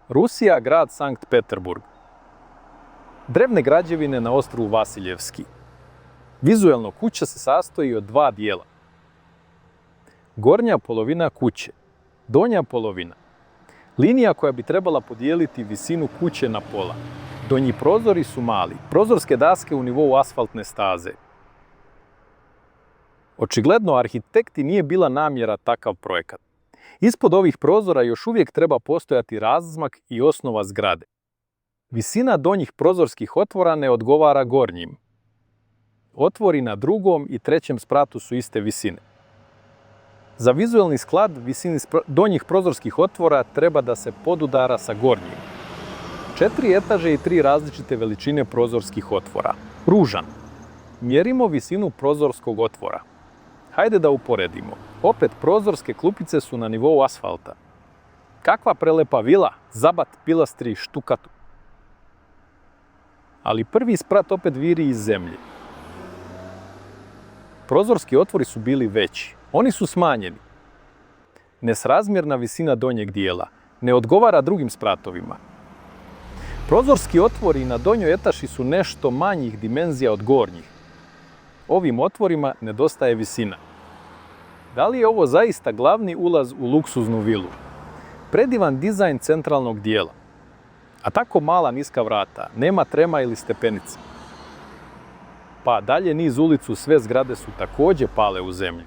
Rusija, grad Sankt Peterburg. Drevne građevine na ostrvu Vasiljevski. Vizuelno kuća se sastoji od dva dijela. Gornja polovina kuće, donja polovina. Linija koja bi trebala podijeliti visinu kuće na pola. Donji prozori su mali, prozorske daske u nivou asfaltne staze. Očigledno arhitekti nije bila namjera takav projekat. Ispod ovih prozora još uvijek treba postojati razmak i osnova zgrade. Visina donjih prozorskih otvora ne odgovara gornjim. Otvori na drugom i trećem spratu su iste visine. Za vizualni sklad visini donjih prozorskih otvora treba da se podudara sa gornjim. 4 etaže i 3 različite veličine prozorskih otvora. Ružan. Mjerimo visinu prozorskog otvora. Hajde da uporedimo. Opet prozorske klupice su na nivou asfalta. Kakva prelepa vila, zabat, pilastri, štukatu. Ali prvi sprat opet viri iz zemlje. Prozorski otvori su bili veći. Oni su smanjeni. Nesrazmjerna visina donjeg dijela ne odgovara drugim spratovima. Prozorski otvori na donjoj etaži su nešto manjih dimenzija od gornjih. Ovim otvorima nedostaje visina. Da li je ovo zaista glavni ulaz u luksuznu vilu? Predivan dizajn centralnog dijela. A tako mala niska vrata, nema trema ili stepenica. Pa dalje niz ulicu sve zgrade su također pale u zemlju.